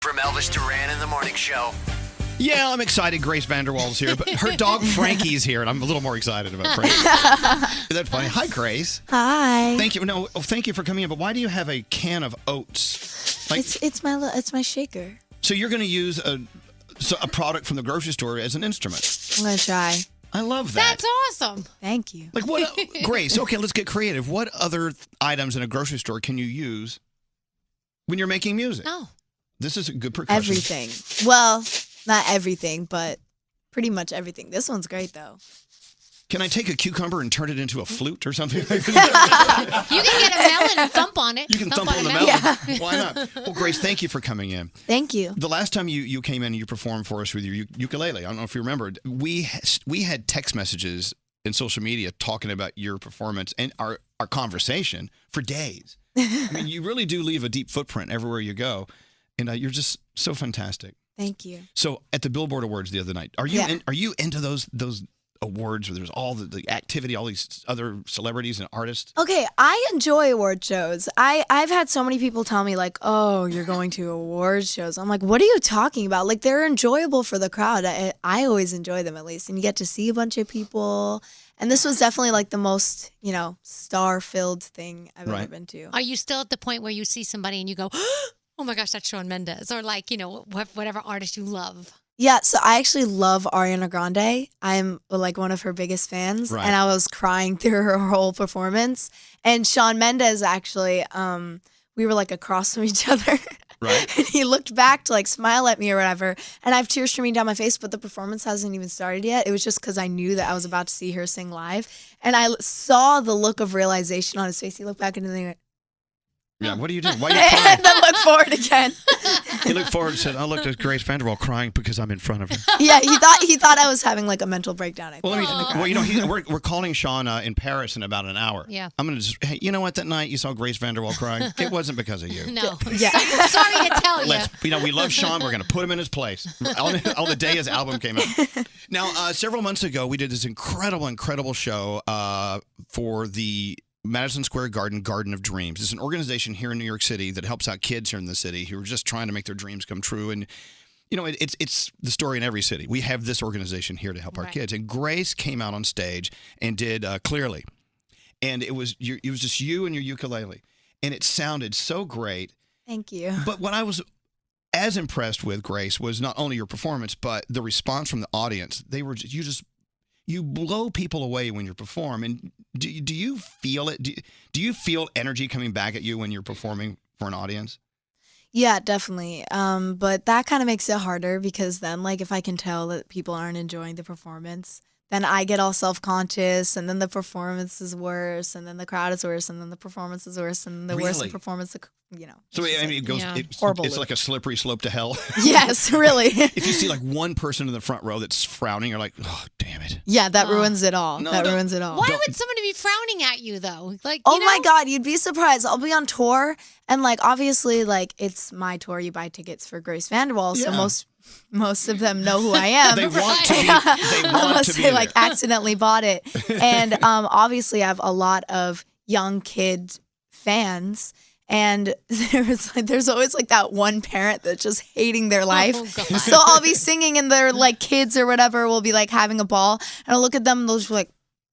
From Elvis Duran in the Morning Show. Yeah, I'm excited. Grace VanderWaal's here, but her dog Frankie's here, and I'm a little more excited about Frankie. Is that funny? Hi, Grace. Hi. Thank you. No, thank you for coming in. But why do you have a can of oats? Like, it's my shaker. So you're going to use a product from the grocery store as an instrument. I'm gonna try. I love that. That's awesome. Thank you. Like what, Grace? Okay, let's get creative. What other items in a grocery store can you use when you're making music? Oh, this is a good percussion. Everything. Well, not everything, but pretty much everything. This one's great though. Can I take a cucumber and turn it into a flute or something? You can get a melon and thump on it. You can thump on the melon. Yeah. Why not? Well, Grace, thank you for coming in. Thank you. The last time you came in and you performed for us with your ukulele, I don't know if you remember, we had text messages in social media talking about your performance and our conversation for days. I mean, you really do leave a deep footprint everywhere you go, and you're just so fantastic. Thank you. So at the Billboard Awards the other night, are you into those awards where there's all the activity, all these other celebrities and artists? Okay, I enjoy award shows. I've had so many people tell me like, "Oh, you're going to award shows." I'm like, "What are you talking about?" Like they're enjoyable for the crowd. I always enjoy them at least, and you get to see a bunch of people. And this was definitely like the most, star-filled thing I've ever been to. Are you still at the point where you see somebody and you go, "Oh my gosh, that's Shawn Mendes," or like whatever artist you love? Yeah, so I actually love Ariana Grande. I'm like one of her biggest fans, and I was crying through her whole performance. And Shawn Mendes actually, we were like across from each other. Right. And he looked back to like smile at me or whatever, and I have tears streaming down my face, but the performance hasn't even started yet. It was just because I knew that I was about to see her sing live, and I saw the look of realization on his face. He looked back and then he went, yeah, what are you doing? Why are you crying? and then look forward again. He looked forward and said, "I looked at Grace VanderWaal crying because I'm in front of her." Yeah, he thought I was having like a mental breakdown. We're calling Shawn in Paris in about an hour. Yeah. I'm gonna just, hey, you know what? That night you saw Grace VanderWaal crying. It wasn't because of you. No. Yeah. Sorry to tell you. We love Shawn. We're gonna put him in his place on the day his album came out. Now, several months ago, we did this incredible show for the Madison Square Garden of Dreams. It's an organization here in New York City that helps out kids here in the city who are just trying to make their dreams come true. And it's the story in every city. We have this organization here to help our kids. And Grace came out on stage and did Clearly, and it was just you and your ukulele, and it sounded so great. Thank you. But what I was as impressed with, Grace, was not only your performance but the response from the audience. They were you blow people away when you perform. And do you feel it? Do you feel energy coming back at you when you're performing for an audience? Yeah, definitely. But that kind of makes it harder because then, like, if I can tell that people aren't enjoying the performance, then I get all self-conscious, and then the performance is worse, and then the crowd is worse, and then the performance is worse, and the worse the performance, So I mean, it goes. Yeah. It's like a slippery slope to hell. Yes, really. If you see like one person in the front row that's frowning, you're like, oh, damn it. Yeah, that ruins it all. No, that ruins it all. Why would somebody be frowning at you though? Like, oh my God, you'd be surprised. I'll be on tour, and like obviously, like it's my tour. You buy tickets for Grace VanderWaal, so most of them know who I am. They want to be. They want unless to be they like accidentally bought it. And obviously, I have a lot of young kid fans. And there's always like that one parent that's just hating their life. Oh, God. So I'll be singing and their like kids or whatever will be like having a ball. And I'll look at them and they'll just be like,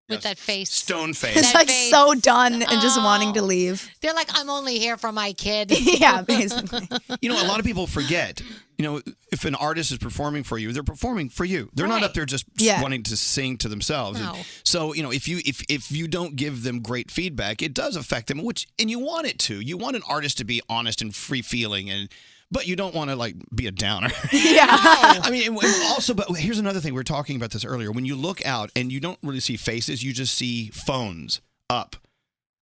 with that face. Stone face. it's like so done and just wanting to leave. They're like, I'm only here for my kid. Yeah, basically. A lot of people forget, if an artist is performing for you, they're performing for you. They're not up there just wanting to sing to themselves. No. And so, if you don't give them great feedback, it does affect them, and you want it to. You want an artist to be honest and free feeling, but you don't want to like be a downer. Yeah. I mean, also, but here's another thing. We were talking about this earlier. When you look out and you don't really see faces, you just see phones up.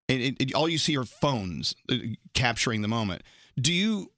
And all you see are phones capturing the moment. Do you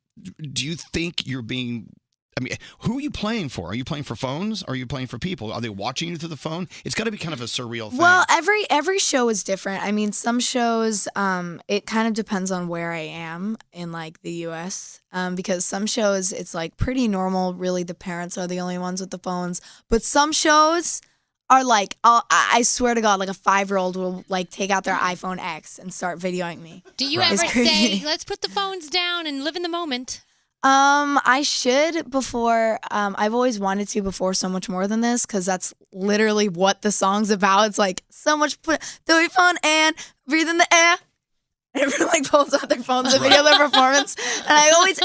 think you're being... I mean, who are you playing for? Are you playing for phones? Are you playing for people? Are they watching you through the phone? It's got to be kind of a surreal thing. Well, every show is different. I mean, some shows, it kind of depends on where I am in like the U.S. Because some shows it's like pretty normal. Really, the parents are the only ones with the phones. But some shows are like, I swear to God, like a 5-year-old will like take out their iPhone X and start videoing me. Do you ever say, let's put the phones down and live in the moment? I should before. I've always wanted to before So Much More Than This, because that's literally what the song's about. It's like so much throw your phone and breathe in the air. And everyone like pulls out their phones and video their performance. And I always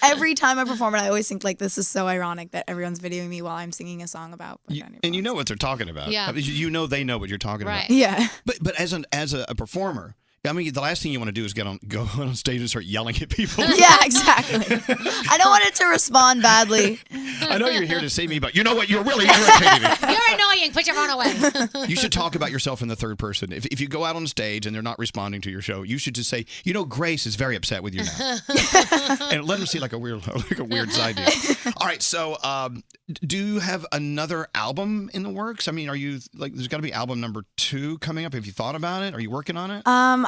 every time I perform it, I always think like this is so ironic that everyone's videoing me while I'm singing a song about. And you know what they're talking about. Yeah. I mean, you know they know what you're talking Right. about. Yeah. But as a performer, I mean, the last thing you want to do is go on stage and start yelling at people. Yeah, exactly. I don't want it to respond badly. I know you're here to see me, but you know what? You're really irritating me. You're annoying. Put your phone away. You should talk about yourself in the third person. If you go out on stage and they're not responding to your show, you should just say, you know, Grace is very upset with you now. And let them see like a weird side to you. All right, so do you have another album in the works? I mean, are you like, there's got to be album number 2 coming up. Have you thought about it? Are you working on it?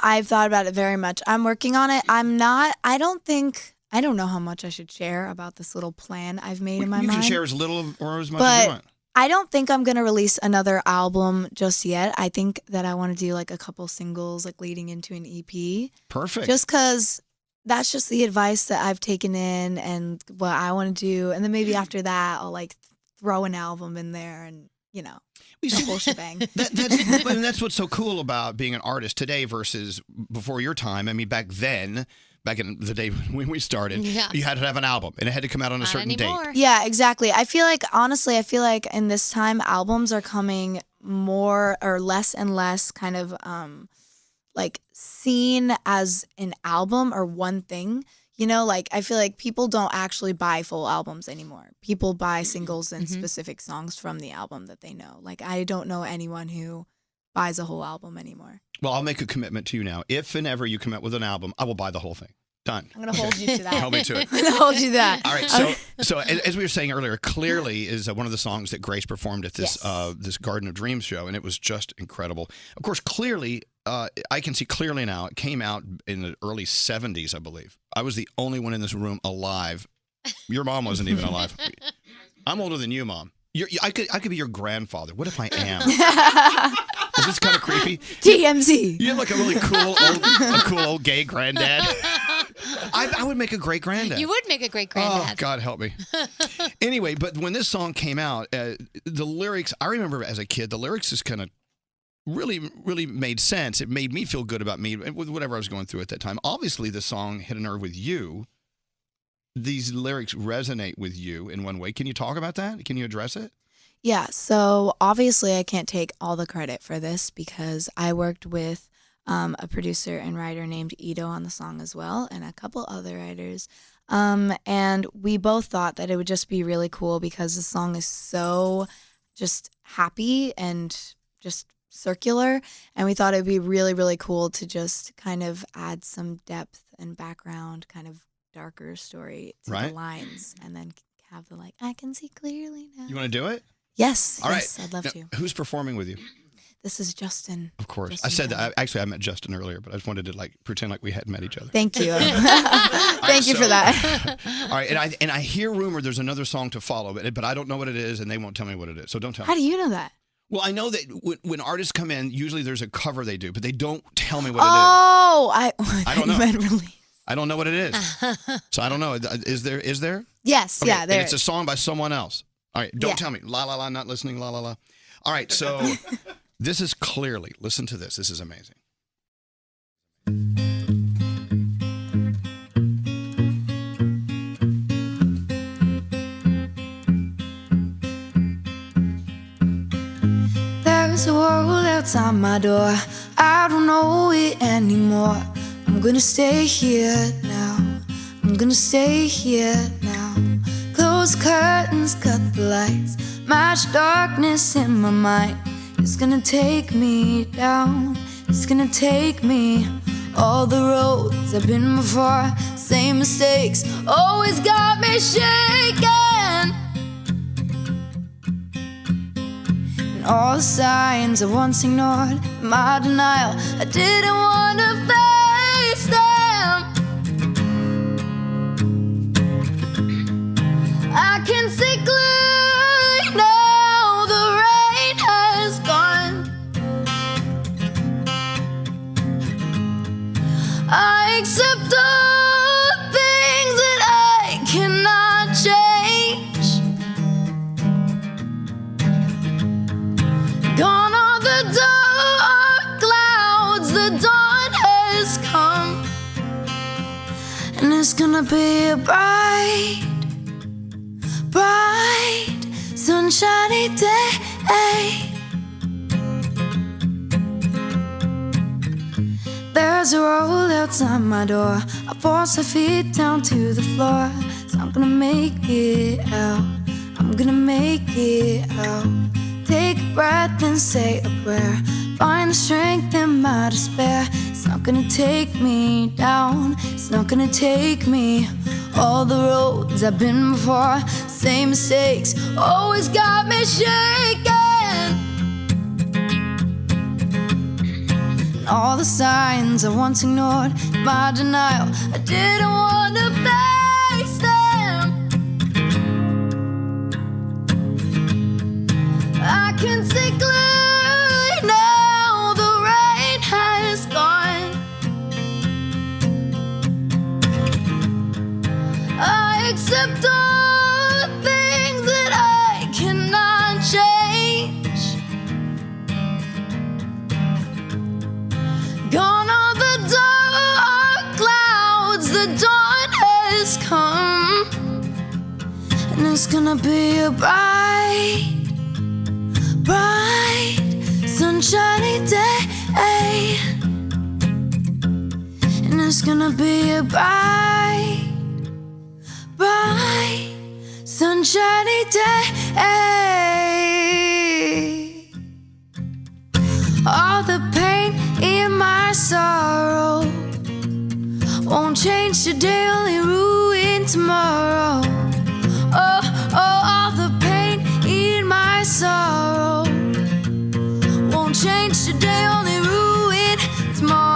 I've thought about it very much. I'm working on it. I don't know how much I should share about this little plan I've made in my mind. You can share as little or as much as you want. I don't think I'm going to release another album just yet. I think that I want to do like a couple singles like leading into an EP. Perfect. Just because that's just the advice that I've taken in and what I want to do. And then maybe after that, I'll like throw an album in there and, you know, the whole shebang. That's what's so cool about being an artist today versus before your time. I mean, back in the day when we started, you had to have an album and it had to come out on a certain date. Yeah, exactly. I feel like in this time, albums are coming more or less and less kind of like seen as an album or one thing. You know, like I feel like people don't actually buy full albums anymore. People buy singles and specific songs from the album that they know. Like I don't know anyone who buys a whole album anymore. Well, I'll make a commitment to you now. If and ever you come out with an album, I will buy the whole thing. Done. I'm going to hold you to that. Hold me to it. I'm going to hold you to that. All right. So as we were saying earlier, Clearly is one of the songs that Grace performed at this this Garden of Dreams show, and it was just incredible. Of course, Clearly, I can see clearly now. It came out in the early 70s, I believe. I was the only one in this room alive. Your mom wasn't even alive. I'm older than you, Mom. I could be your grandfather. What if I am? Is this kind of creepy? TMZ. You have like a really cool old gay granddad. I would make a great granddad. You would make a great granddad. Oh, God help me. Anyway, but when this song came out, the lyrics, I remember as a kid, the lyrics just kind of really made sense. It made me feel good about me with whatever I was going through at that time. Obviously, the song hit a nerve with you. These lyrics resonate with you in one way. Can you talk about that? Can you address it? Yeah, so obviously I can't take all the credit for this because I worked with a producer and writer named Ito on the song as well, and a couple other writers. And we both thought that it would just be really cool because the song is so just happy and just circular, and we thought it would be really, really cool to just kind of add some depth and background, kind of darker story to the lines, and then have the like, I can see clearly now. You want to do it? Yes. All yes, right. I'd love now, to. Who's performing with you? This is Justin. Of course. Justin I said Brown. that. Actually, I met Justin earlier, but I just wanted to like pretend like we hadn't met each other. Thank you. Thank you for that. All right. And I hear rumor there's another song to follow, but I don't know what it is, and they won't tell me what it is. So don't tell me. How do you know that? Well, I know that when artists come in, usually there's a cover they do, but they don't tell me what Oh, I don't know. Really? I don't know what it is. So I don't know. Is there? Yes. Okay, Yeah. There. And it's a song by someone else. All right. Don't tell me. La, la, la, not listening. La, la, la. All right. So this is Clearly. Listen to this. This is amazing. There's a world outside my door. I don't know it anymore. I'm gonna stay here now. I'm gonna stay here now. Close curtains, cut the lights. Match darkness in my mind. It's gonna take me down. It's gonna take me all the roads I've been before. Same mistakes always got me shaking. And all the signs I once ignored, my denial, I didn't want to face them. I can see clearly now, the rain has gone. I accept all things that I change. Gone are the dark clouds, the dawn has come, and it's gonna be a bright, bright, sunshiny day. There's a roll outside my door. I force her feet down to the floor. So I'm gonna make it out. I'm gonna make it out. Take a breath and say a prayer. Find the strength in my despair. It's not gonna take me down. It's not gonna take me all the roads I've been before. Same mistakes always got me shaking. All the signs I once ignored, my denial, I didn't want to face them. I can see clearly now, the rain has gone. I accept all things that I cannot change. Gone are the dark clouds, the dawn has come, and it's gonna be a bright, bright, sunshiny day. And it's gonna be a bright, bright, sunshiny day. All the pain in my sorrow won't change today, only ruin tomorrow. Oh, oh, all the pain in my sorrow won't change today, only ruin tomorrow.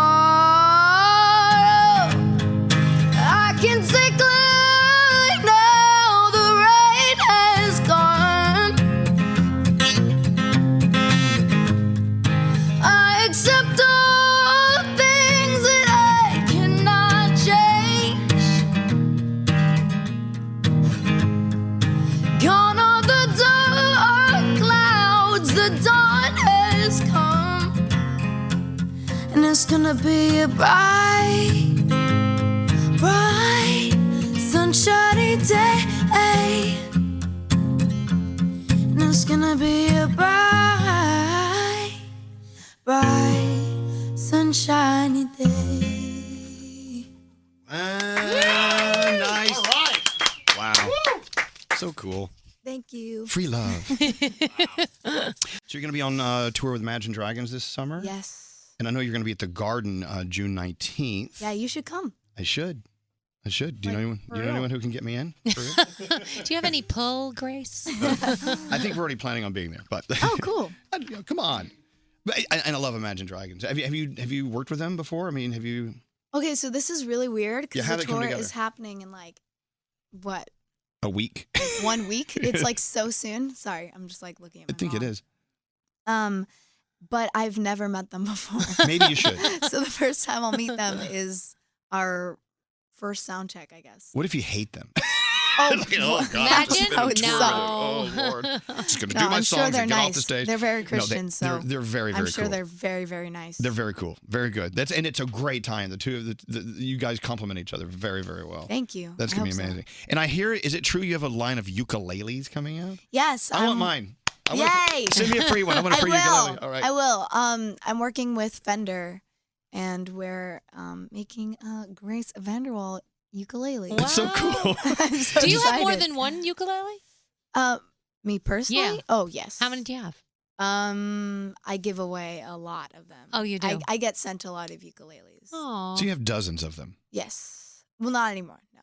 I can see clearly now, the rain has gone. I accept all things that I cannot change. Gone are the dark clouds, the dawn has come, and it's gonna be a bright, bright, sunshiny day. And it's gonna be a bright, bright, sunshiny day. Nice. All right. Wow. So cool. Thank you. Free love. So you're going to be on tour with Imagine Dragons this summer? Yes. And I know you're going to be at the Garden June 19th. Yeah, you should come. I should. Do you know anyone? Do you know anyone who can get me in? For real? Do you have any pull, Grace? I think we're already planning on being there. But Oh, cool. come on. But and I love Imagine Dragons. Have you worked with them before? I mean, have you? Okay, so this is really weird Yeah, because how'd the it come tour together? is happening in like, what, A week? 1 week? It's like so soon. Sorry, I'm just like looking at I my think it phone. is. But I've never met them before. Maybe you should. So the first time I'll meet them is our first sound check, I guess. What if you hate them? Oh, Oh, God. Imagine? That would No. suck. Oh, Lord. Just going to No, do my I'm songs sure they're and get nice. off the stage. They're very No, Christian, so they're very, very I'm sure cool. they're very, very nice. They're very cool. Very good. And it's a great time. The two of you guys complement each other very, very well. Thank you. That's I going to be hope so. amazing. And I hear, is it true you have a line of ukuleles coming out? Yes. I want mine. Yay! Send me a free one. I want a I free will. ukulele. All right. I will. I'm working with Fender, and we're making a Grace VanderWaal ukulele. That's so cool. I'm so Do you have more excited. than one ukulele? Me personally? Yeah. Oh, yes. How many do you have? I give away a lot of them. Oh, you do? I get sent a lot of ukuleles. Oh. So you have dozens of them. Yes. Well, not anymore. No.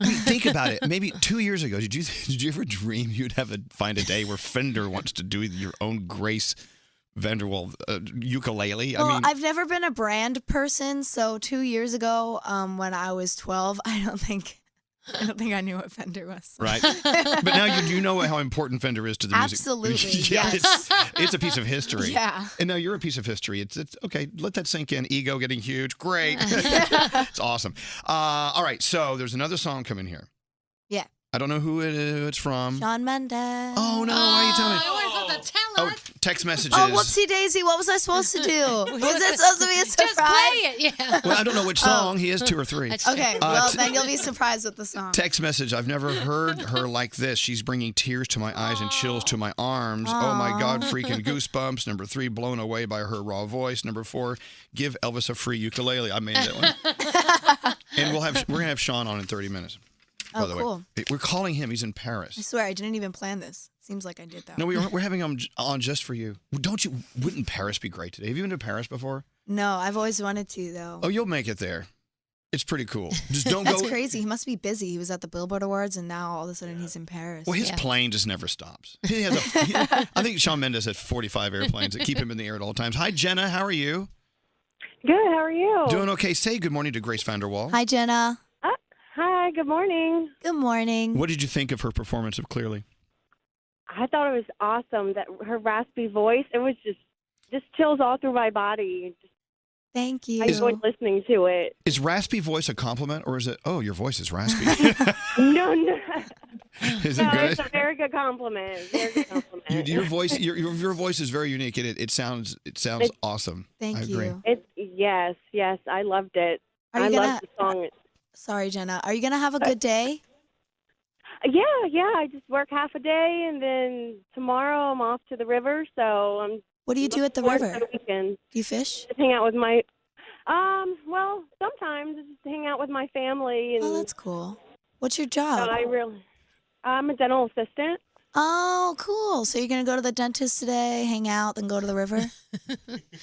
I mean, think about it. Maybe 2 years ago, did you ever dream you'd find a day where Fender wants to do your own Grace VanderWaal ukulele? Well, I mean, I've never been a brand person, so 2 years ago, when I was 12, I don't think I knew what Fender was. right? But now you do know how important Fender is to the music. Absolutely, Yeah, yes. it's a piece of history. Yeah. And now you're a piece of history. It's okay. Let that sink in. Ego getting huge. Great. It's awesome. All right. So there's another song coming here. Yeah. I don't know who it's from. Shawn Mendes. Oh, no. Why are you telling me? I was supposed to tell Oh, us. text messages. Oh, whoopsie daisy. What was I supposed to do? Was it supposed to be a surprise? Just play it, yeah. Well, I don't know which song. He has 2 or 3. That's true. Okay, well, then you'll be surprised with the song. Text message. I've never heard her like this. She's bringing tears to my eyes and chills to my arms. Oh my God, freaking goosebumps. Number 3, blown away by her raw voice. Number 4, give Elvis a free ukulele. I made that one. And we're gonna have Shawn on in 30 minutes. By the Cool. way, we're calling him. He's in I Paris. swear, I didn't even plan this. Seems like I did that. No, we're having him on just for you. Wouldn't Paris be great today? Have you been to Paris before? No, I've always wanted to, though. Oh, you'll make it there. It's pretty cool. Just don't That's go. crazy. He must be busy. He was at the Billboard Awards, and now all of a sudden he's in Paris. Well, his Yeah. plane just never stops. I think Shawn Mendes has 45 airplanes that keep him in the air at all times. Hi, Jenna. How are you? Good. How are you? Doing okay. Say good morning to Grace VanderWaal. Hi, Jenna. Hi. Good morning. Good morning. What did you think of her performance of Clearly? I thought it was awesome. That her raspy voice. It was just chills all through my body. Thank you. I enjoyed listening to it. Is raspy voice a compliment, or is it, oh, your voice is raspy? No. Is it No, good? it's a very good compliment. Very good compliment. Your voice, your voice is very unique, and it sounds awesome. Thank I agree. you. Yes. I loved it. Are you I gonna- loved the song. Sorry, Jenna. Are you going to have a good day? Yeah. I just work half a day, and then tomorrow I'm off to the river. So I'm. What do you do at the looking forward river? to the weekend. Do you fish? Just hang out with my. Well, sometimes just hang out with my family, and Oh, that's cool. What's your job? I'm a dental assistant. Oh, cool. So you're going to go to the dentist today, hang out, then go to the river?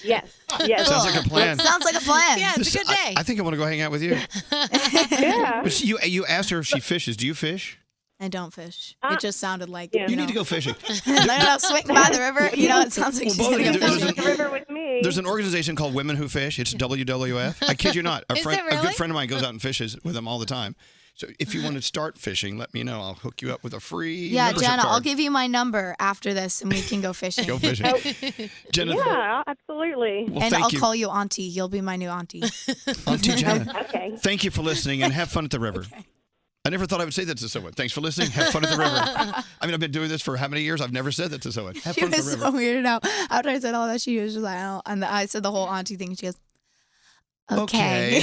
Yes. Sounds like a plan. Sounds like a plan. Yeah, it's a good day. I think I want to go hang out with you. Yeah. But you asked her if she fishes. Do you fish? I don't fish. It just sounded like yeah. You need to go fishing. swing by the river. You know, it sounds like Well, she's both going of to you, go there's fishing. The river with me. There's an organization called Women Who Fish. It's WWF. I kid you not. Is it A really? good friend of mine goes out and fishes with them all the time. So if you want to start fishing, let me know. I'll hook you up with a free Yeah, membership Jenna, card. I'll give you my number after this, and we can go fishing. Go fishing. Jenna, Yeah, absolutely. well, And thank I'll you. call you Auntie. You'll be my new Auntie. Auntie Jenna. Okay. Thank you for listening and have fun at the river. I never thought I would say that to someone. Thanks for listening. Have fun at the river. I mean, I've been doing this for how many years? I've never said that to someone. Have She fun at the was river. so weirded out. After I said all that, she was just like, oh. And I said the whole Auntie thing. She goes, okay.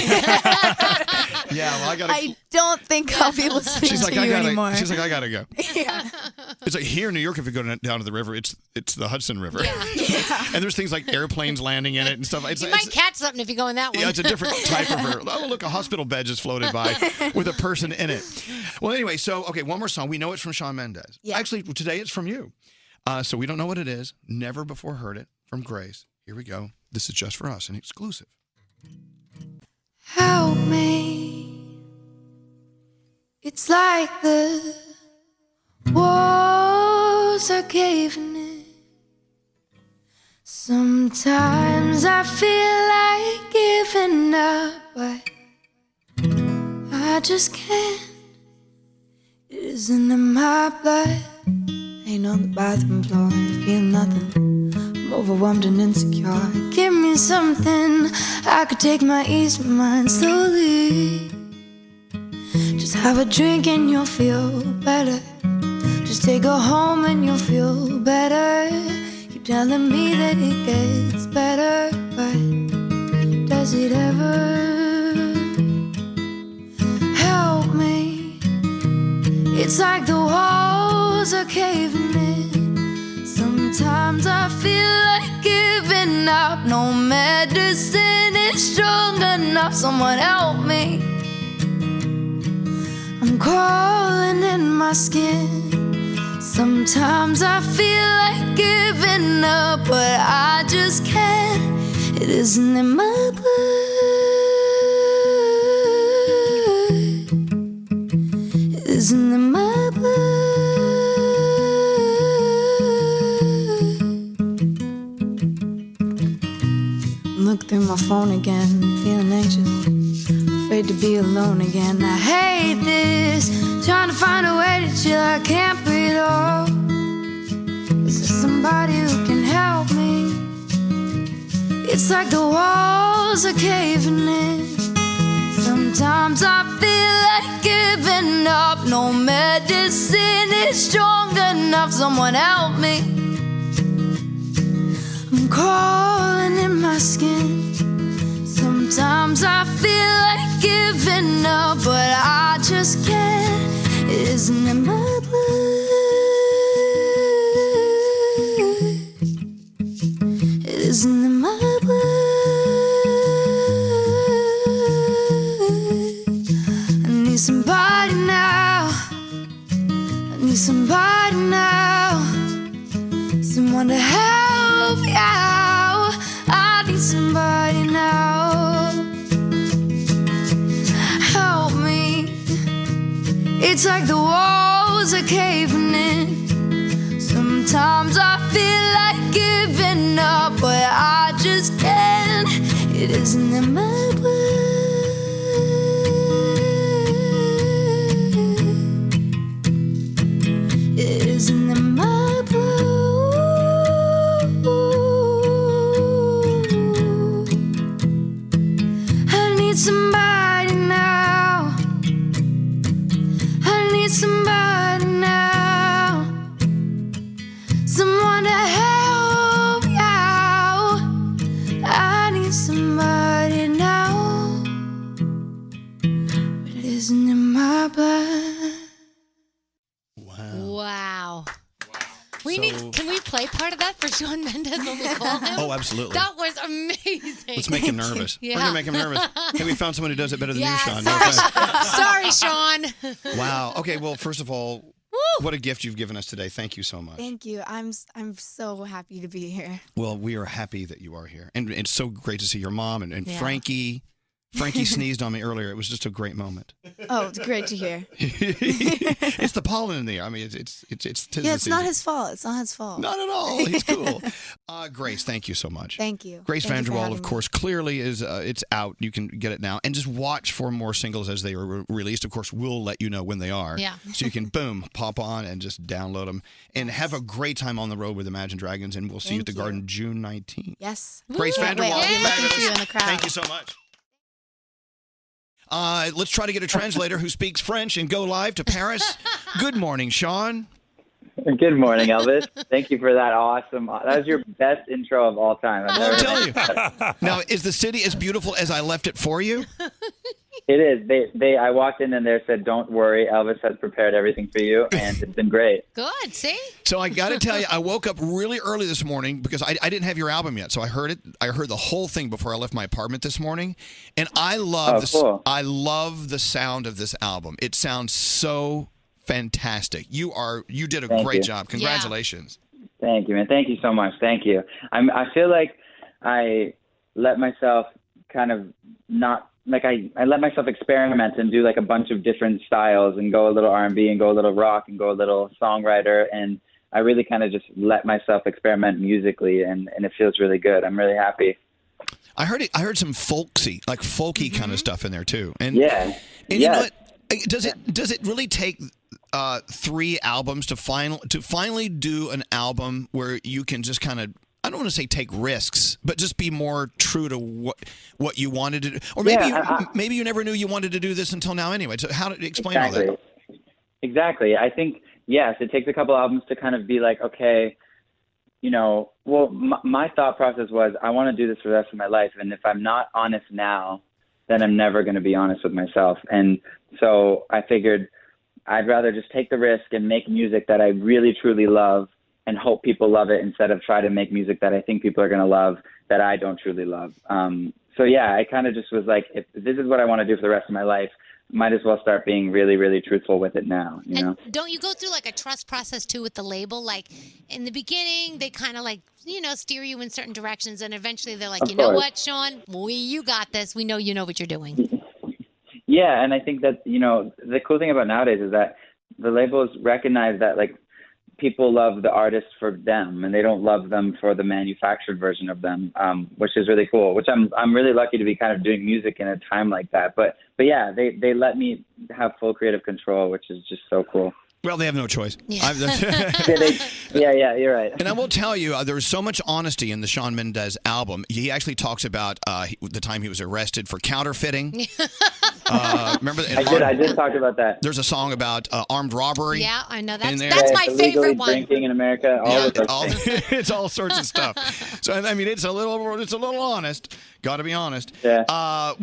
Yeah, well, I gotta. I don't think I'll be listening She's like, to I you gotta. anymore. She's like, I gotta go. yeah. It's like here in New York, if you go down to the river, it's the Hudson River, and there's things like airplanes landing in it and stuff. It's, You might catch something if you go in that one. yeah, it's a different type of river. Oh, look, a hospital bed just floated by with a person in it. Well, anyway, so okay, one more song. We know it's from Shawn Mendes. Yeah. Actually, today it's from you. So we don't know what it is. Never before heard it from Grace. Here we go. This is just for us, an exclusive. Help me. It's like the walls are caving in. Sometimes I feel like giving up, but I just can't. It isn't in my blood. Ain't on the bathroom floor, I feel nothing. I'm overwhelmed and insecure. Give me something I could take my ease of mind slowly. Just have a drink and you'll feel better. Just take her home and you'll feel better. Keep telling me that it gets better, but does it ever? Help me. It's like the walls are caving in. Sometimes I feel like giving up. No medicine is strong enough. Someone help me. I'm crawling in my skin. Sometimes I feel like giving up, but I just can't. It isn't in my blood. It isn't in my blood. Look through my phone again, feeling anxious, afraid to be alone again. I hate this, trying to find a way to chill. I can't breathe. Oh, is there somebody who can help me? It's like the walls are caving in. Sometimes I feel like giving giving up. No medicine is strong enough. Someone help me. I'm crawling in my skin. Sometimes I feel like giving up, but I just can't. It isn't in my blood. It isn't in my blood. I need somebody now. I need somebody now. Someone to help me out. I need somebody now. Help me. It's like the walls are caving in. Sometimes I feel like giving up, but I just can't. It isn't in my blood. It isn't in my blood. I need somebody now. I need somebody now. Someone to help me out. I need somebody now. But it isn't in my blood. Wow. Can we play part of that for Shawn Mendes when we call him? Oh, absolutely. That was amazing. Let's make him nervous. Yeah. We're going to make him nervous. Hey, we found someone who does it better than you, Shawn. No Sorry, Shawn. Wow. Okay, well, first of all, what a gift you've given us today. Thank you so much. Thank you. I'm so happy to be here. Well, we are happy that you are here. And it's so great to see your mom and Yeah. Frankie. Frankie sneezed on me earlier. It was just a great moment. Oh, it's great to hear. It's the pollen in the air. I mean, it's Yeah, it's not his fault. It's not his fault. Not at all. He's cool. Grace, thank you so much. Thank you. Grace Thank you for VanderWaal, having of me. course, clearly is it's out. You can get it now. And just watch for more singles as they are released. Of course, we'll let you know when they are. Yeah. So you can, boom, pop on and just download them. And have a great time on the road with Imagine Dragons. And we'll see you at the Garden June 19th. Yes. Grace Can't wait. VanderWaal. I'll be looking for you in the crowd. Thank you so much. Let's try to get a translator who speaks French and go live to Paris. Good morning, Shawn. Good morning, Elvis. Thank you for that awesome. That was your best intro of all time. I'll tell you. Now, is the city as beautiful as I left it for you? It is. I walked in and they said, "Don't worry, Elvis has prepared everything for you," and it's been great. Good. See? So I got to tell you, I woke up really early this morning because I didn't have your album yet. So I heard it. I heard the whole thing before I left my apartment this morning, and I love cool. I love the sound of this album. It sounds so fantastic. You did a Thank great you. job. Congratulations. Thank you, man. Thank you so much. Thank you. I feel like I let myself kind of not. Like I let myself experiment and do like a bunch of different styles and go a little R&B and go a little rock and go a little songwriter, and I really kind of just let myself experiment musically, and it feels really good. I'm really happy. I heard some folksy kind of stuff in there too. And Yeah. And you know what? Does it really take 3 albums to finally do an album where you can just kind of, I don't want to say take risks, but just be more true to what you wanted to do? Or maybe maybe you never knew you wanted to do this until now anyway. So how to explain all that? Exactly. I think, yes, it takes a couple albums to kind of be like, okay, well, my thought process was I want to do this for the rest of my life. And if I'm not honest now, then I'm never going to be honest with myself. And so I figured I'd rather just take the risk and make music that I really, truly love and hope people love it instead of try to make music that I think people are going to love that I don't truly love. So yeah, I kind of just was like, if this is what I want to do for the rest of my life, might as well start being really, really truthful with it now. You know? Don't you go through like a trust process too with the label? Like in the beginning, they kind of like, steer you in certain directions, and eventually they're like, Of you know course. what, Shawn, you got this. We know you know what you're doing. Yeah, and I think that, the cool thing about nowadays is that the labels recognize that, like, people love the artists for them, and they don't love them for the manufactured version of them, which is really cool, which I'm really lucky to be kind of doing music in a time like that. But yeah, they let me have full creative control, which is just so cool. Well, they have no choice. Yeah. Yeah, you're right. And I will tell you, there's so much honesty in the Shawn Mendes album. He actually talks about the time he was arrested for counterfeiting. Remember? I did talk about that. There's a song about armed robbery. Yeah, I know. in there. That's my illegally favorite one. drinking in America. It's all sorts of stuff. So I mean, it's a little honest. Got to be honest. Yeah.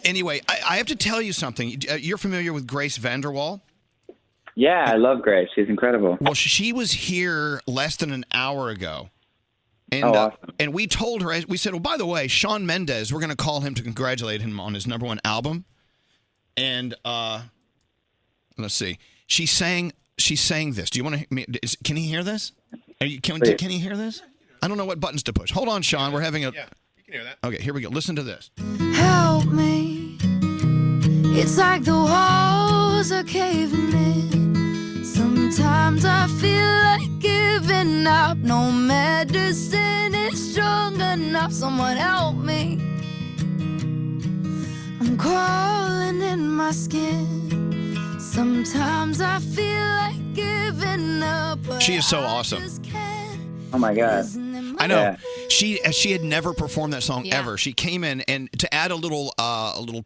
Anyway, I have to tell you something. You're familiar with Grace VanderWaal? Yeah, I love Grace. She's incredible. Well, she was here less than an hour ago. And, awesome. And we told her, we said, well, by the way, Shawn Mendes, we're going to call him to congratulate him on his #1 album. And let's see. She sang this. Do you want to? Can he hear this? Can he hear this? I don't know what buttons to push. Hold on, Shawn. We're having a. Yeah, you can hear that. Okay, here we go. Listen to this. Help me. It's like the walls are caving in. Sometimes I feel like giving up. No medicine is strong enough. Someone help me. I'm crawling in my skin. Sometimes I feel like giving up. She is so awesome. Oh my God. I know. Yeah. She had never performed that song ever. She came in, and to add a little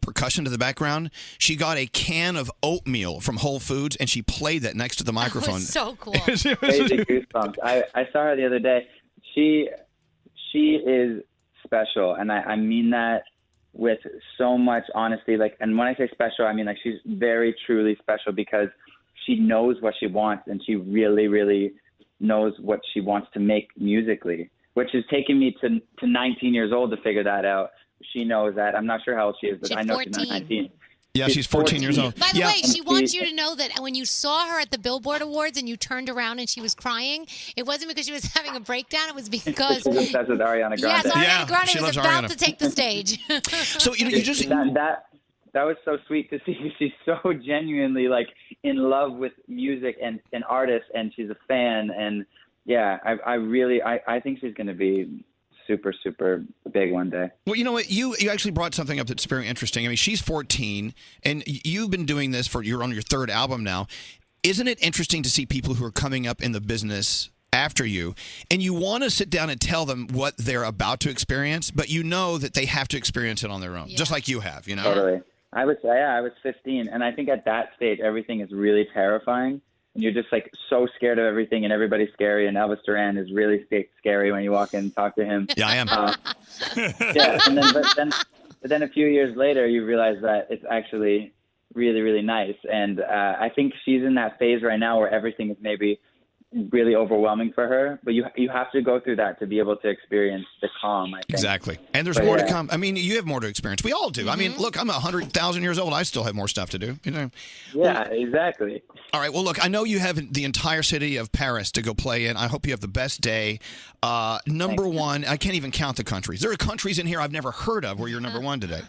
percussion to the background, she got a can of oatmeal from Whole Foods and she played that next to the microphone. That was so cool. Crazy goosebumps. I saw her the other day. She is special, and I mean that with so much honesty. Like, and when I say special, I mean like she's very truly special because she knows what she wants, and she really, really knows what she wants to make musically, which has taken me to 19 years old to figure that out. She knows that. I'm not sure how old she is, but She's I know 14. she's not 19. Yeah, she's 14 years old. By the way, she wants you to know that when you saw her at the Billboard Awards and you turned around and she was crying, it wasn't because she was having a breakdown. It was because She's obsessed with Ariana Grande. yes, Ariana Grande she was loves about Ariana. to take the stage. So you just that was so sweet to see. She's so genuinely like in love with music and artists, and she's a fan. And yeah, I think she's going to be super, super big one day. Well, you know what? You actually brought something up that's very interesting. I mean, she's 14, and you've been doing this you're on your 3rd album now. Isn't it interesting to see people who are coming up in the business after you, and you want to sit down and tell them what they're about to experience, but you know that they have to experience it on their own, just like you have, you know? Totally. I was 15, and I think at that stage, everything is really terrifying. And you're just like so scared of everything, and everybody's scary. And Elvis Duran is really scary when you walk in and talk to him. Yeah, I am. Yeah, but then a few years later, you realize that it's actually really, really nice. And I think she's in that phase right now where everything is maybe really overwhelming for her, but you have to go through that to be able to experience the calm, I think. Exactly. And there's more to come. I mean, you have more to experience. We all do. I mean, look, I'm 100,000 years old. I still have more stuff to do. You know. Yeah, exactly. All right. Well, look, I know you have the entire city of Paris to go play in. I hope you have the best day. #1, I can't even count the countries. There are countries in here I've never heard of where you're #1 today.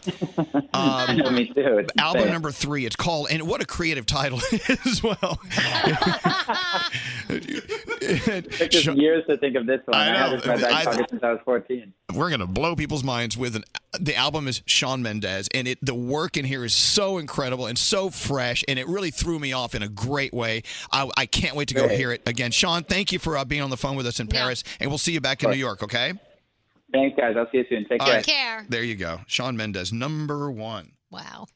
Me too. It's Album insane. #3. It's called, and what a creative title as well. It took us years to think of this one. I had this in my back pocket since I was 14. We're going to blow people's minds with the album is Shawn Mendes, and the work in here is so incredible and so fresh, and it really threw me off in a great way. I can't wait to go hear it again. Shawn, thank you for being on the phone with us in Paris, and we'll see you back in New York, okay? Thanks, guys. I'll see you soon. Take care. Take care. There you go. Shawn Mendes, #1. Wow.